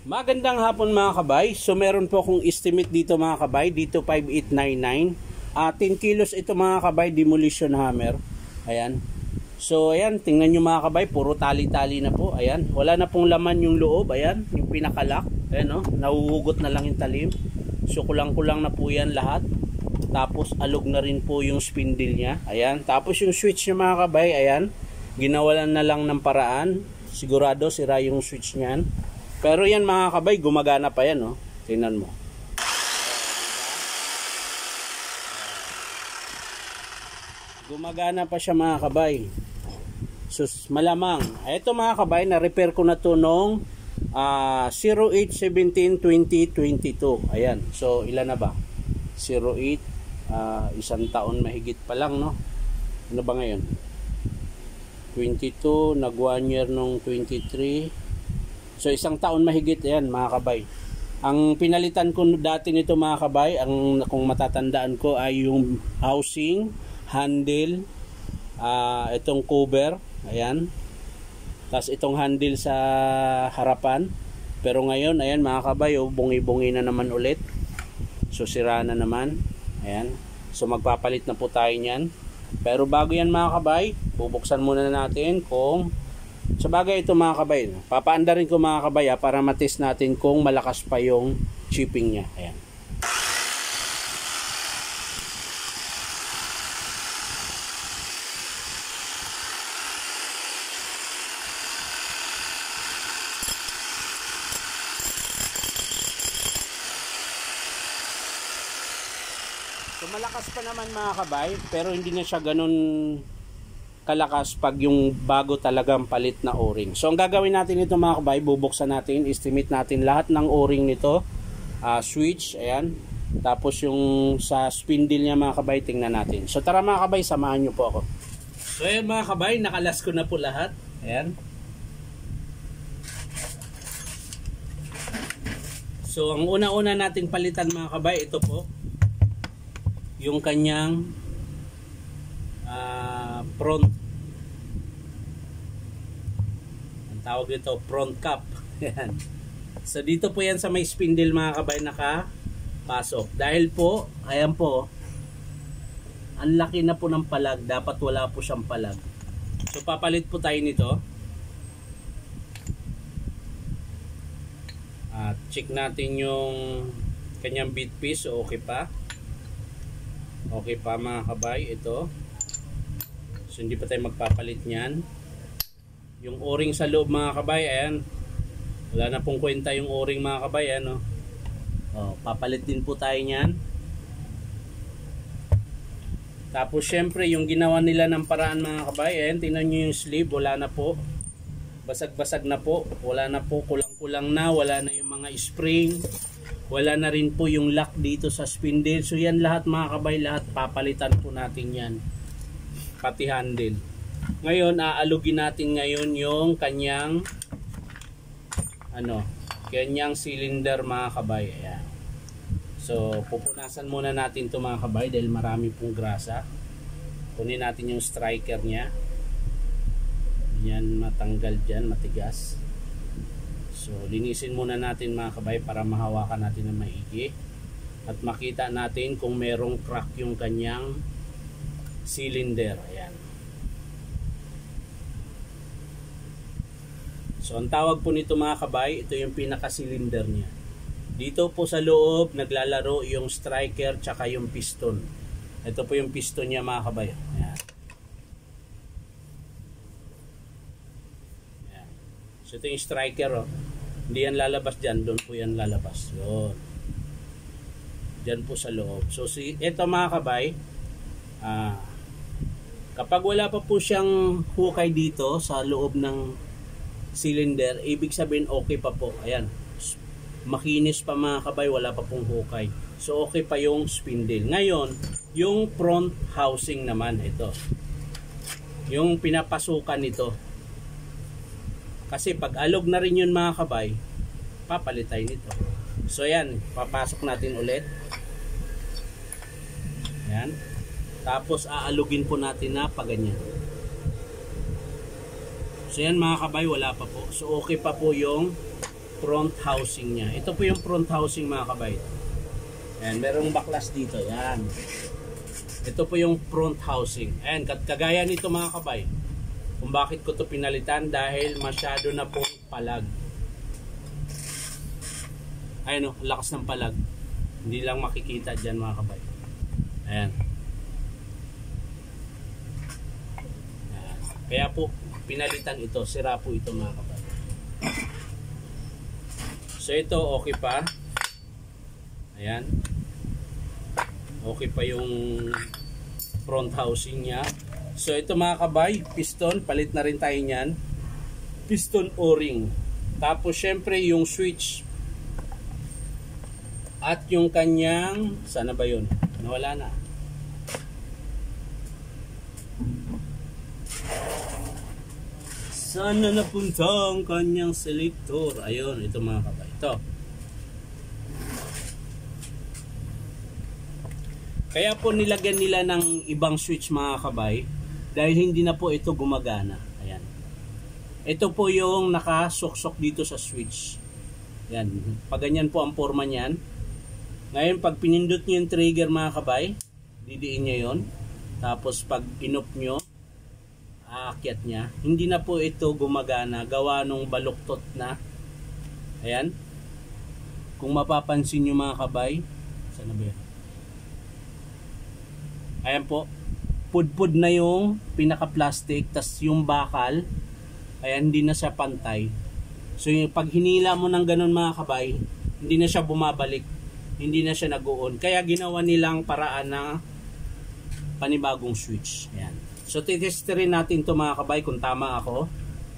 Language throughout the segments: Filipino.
Magandang hapon mga kabay. So meron po akong estimate dito mga kabay. Dito 5899. 10 kilos ito mga kabay, demolition hammer. Ayan. So ayan, tingnan nyo mga kabay, puro tali-tali na po. Ayan, wala na pong laman yung loob. Ayan, yung pinakalak. Ayan o, nahuhugot na lang yung talim. So kulang-kulang na po yan lahat. Tapos alog na rin po yung spindle nya. Ayan, tapos yung switch nya mga kabay, ayan, ginawalan na lang ng paraan. Sigurado sira yung switch nyan. Pero yan mga kabay, gumagana pa yan, oh. Tingnan mo. Gumagana pa siya mga kabay. Sus, malamang. Ito mga kabay, na-repair ko na to nung 08/17/2022. Ayan. So, ilan na ba? 08, isang taon mahigit pa lang, no? Ano ba ngayon? 22, nag 1 year nung 23. So isang taon mahigit yan mga kabay. Ang pinalitan ko dati nito mga kabay, kung matatandaan ko ay yung housing, handle, itong cover, ayan. Tapos itong handle sa harapan. Pero ngayon, ayan mga kabay, oh, bungi-bungi na naman ulit. So sira na naman. Ayan. So magpapalit na po tayo niyan. Pero bago yan mga kabay, bubuksan muna natin kung sa bagay ito mga kabay, papaanda rin ko mga kabay para matest natin kung malakas pa yung chipping nya. Ayan. So malakas pa naman mga kabay, pero hindi na siya ganun kalakas pag yung bago talagang palit na o-ring. So ang gagawin natin ito mga kabay, bubuksan natin, estimate natin lahat ng o-ring nito, switch, ayan. Tapos yung sa spindle niya mga kabay, tingnan natin. So tara mga kabay, samahan nyo po ako. So ayan mga kabay, nakalas ko na po lahat. Ayan. So ang una-una nating palitan mga kabay, ito po. Yung kanyang front, ang tawag ito front cap. Yan. So dito po yan sa may spindle mga kabay nakapasok. Dahil po, ayan po, ang laki na po ng palag, dapat wala po siyang palag. So papalit po tayo nito. At check natin yung kanyang bit piece. So okay pa. Okay pa mga kabay, ito. So hindi pa tayo magpapalit niyan. Yung o-ring sa loob mga kabay, ayan. Wala na pong kwenta yung o-ring mga kabay, ano. Oh, papalit din po tayo niyan. Tapos syempre yung ginawa nila ng paraan mga kabay, ayan, tingnan niyo yung sleeve, wala na po. Basag-basag na po, wala na po, kulang-kulang na, wala na yung mga spring. Wala na rin po yung lock dito sa spindle. So yan lahat mga kabay, lahat papalitan po natin yan. Pati handle. Ngayon, aalugin natin ngayon yung kanyang kanyang cylinder mga kabay. Ayan. So, pupunasan muna natin to mga kabay dahil marami pong grasa. Kunin natin yung striker nya. Yan, matanggal dyan, matigas. So, linisin muna natin mga kabay para mahawakan natin ng maigi. At makita natin kung merong crack yung kanyang cylinder. Ayan. So ang tawag po nito mga kabay, ito yung pinaka-cylinder niya. Dito po sa loob naglalaro yung striker tsaka yung piston. Ito po yung piston niya mga kabay. Ayan. Ayan. So ito yung striker, oh. Hindi yan lalabas dyan, doon po yan lalabas. Yun. Dyan po sa loob. So ito mga kabay, kapag wala pa po siyang hukay dito sa loob ng cylinder, ibig sabihin okay pa po. Ayan. Makinis pa mga kabay, wala pa pong hukay. So okay pa yung spindle. Ngayon, yung front housing naman, ito. Yung pinapasukan nito. Kasi pag alog na rin yun mga kabay, papalit tayo nito. So ayan, papasok natin ulit. Ayan. Tapos aalugin po natin na pa ganyan. So yan mga kabay, wala pa po. So okay pa po yung front housing niya. Ito po yung front housing mga kabay. Ayan, merong baklas dito. Yan. Ito po yung front housing. Ayan, kagaya nito mga kabay. Kung bakit ko to pinalitan, dahil masyado na pong palag. Ayan o, lakas ng palag. Hindi lang makikita dyan mga kabay. Ayan. Ayan. Kaya po, pinalitan ito. Sira po ito mga kabay. So ito, okay pa. Ayan. Okay pa yung front housing niya. So ito mga kabay, piston, palit na rin tayo niyan. Piston O-ring. Tapos syempre yung switch. At yung kanyang, sana ba yun? Nawala na. Sana napunta ang kanyang selector. Ayun, ito mga kabay. Ito. Kaya po nilagyan nila ng ibang switch mga kabay dahil hindi na po ito gumagana. Ayan. Ito po yung nakasuksok dito sa switch. Ayan. Pag ganyan po ang forma niyan. Ngayon pag pinindot nyo yung trigger mga kabay, didiin nyo yun. Tapos pag inop nyo, aakyat niya. Hindi na po ito gumagana. Gawa nung baluktot na. Ayan. Kung mapapansin nyo mga kabay, sana ba yan? Ayan po, pudpud na yung pinaka-plastic, tas yung bakal, ayan, hindi na siya pantay. So yung pag hinila mo ng ganun mga kabay, hindi na siya bumabalik, hindi na siya nag-uon. Kaya ginawa nilang paraan na panibagong switch. Ayan. So titesterin natin to mga kabay kung tama ako.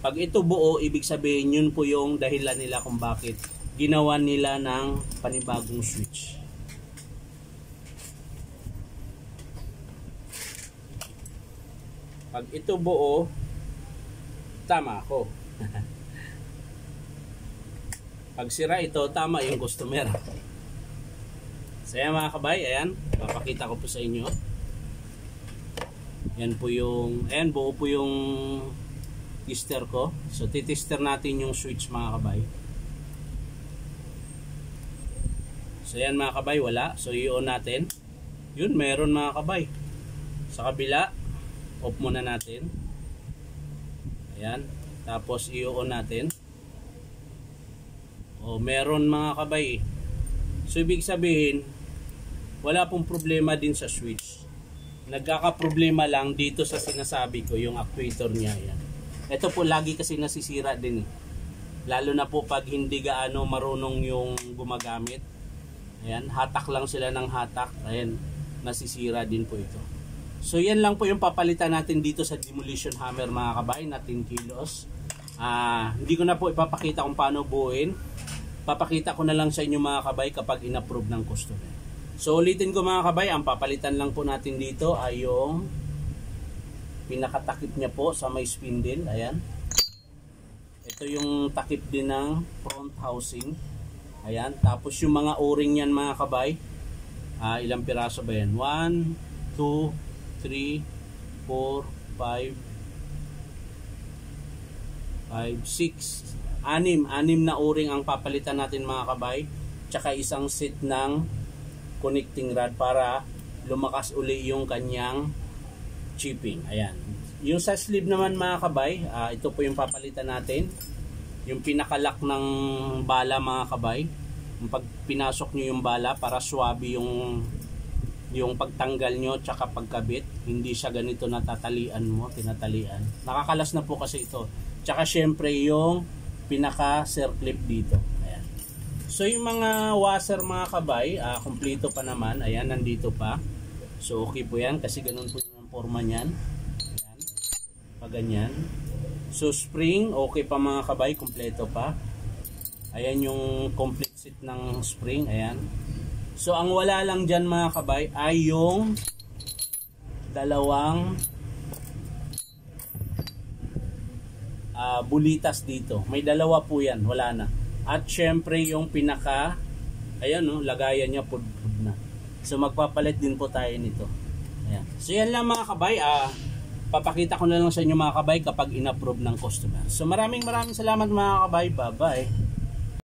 Pag ito buo, ibig sabihin yun po yung dahilan nila kung bakit ginawa nila ng panibagong switch. Pag ito buo, tama ako. Pag sira ito, tama yung customer. So yan mga kabay, ayan, papakita ko po sa inyo. Yan po yung, ayan, buo po yung tester ko. So titester natin yung switch mga kabay. So yan mga kabay, wala. So i-on natin. Yun, meron mga kabay. Sa kabila, off muna natin. Ayan. Tapos i-on natin. O, meron mga kabay. So ibig sabihin, wala pong problema din sa switch. Nagkaka-problema lang dito sa sinasabi ko, yung actuator niya. Ayan. Ito po lagi kasi nasisira din. Lalo na po pag hindi gaano marunong yung gumagamit. Ayan, hatak lang sila ng hatak. Ayan, nasisira din po ito. So yan lang po yung papalitan natin dito sa demolition hammer mga kabay na 10 kilos. Hindi ko na po ipapakita kung paano buuin. Papakita ko na lang sa inyo mga kabay kapag in-approve ng customer. So ulitin ko mga kabay, ang papalitan lang po natin dito ay yung pinakatakip niya po sa may spindle. Ayan. Ito yung takip din ng front housing. Ayan. Tapos yung mga o-ring yan mga kabay. Ilang piraso ba yan? 1, 2, 3, 4, 5, 6, 6 na o-ring ang papalitan natin mga kabay, tsaka isang set ng connecting rod para lumakas uli yung kanyang chipping. Ayan. Yung sa sleeve naman mga kabay, ito po yung papalitan natin, yung pinakalock ng bala mga kabay. Pag pinasok nyo yung bala para swabe yung pagtanggal nyo tsaka pagkabit, hindi siya ganito natatalian mo, tinatalian. Nakakalas na po kasi ito. Tsaka syempre yung pinaka circlip dito. Ayan. So yung mga washer mga kabay, kompleto pa naman. Ayan, nandito pa. So okay po yan kasi ganun po yung forma nyan. Ayan. Pag ganyan. So spring, okay pa mga kabay, kompleto pa. Ayan yung complete set ng spring. Ayan. So ang wala lang dyan mga kabay ay yung dalawang bulitas dito. May dalawa po yan, wala na. At syempre yung pinaka, ayan no, lagayan niya pudpud na. So magpapalit din po tayo nito. Ayan. So yan lang mga kabay, papakita ko na lang sa inyo mga kabay kapag in-approve ng customer. So maraming salamat mga kabay, bye bye.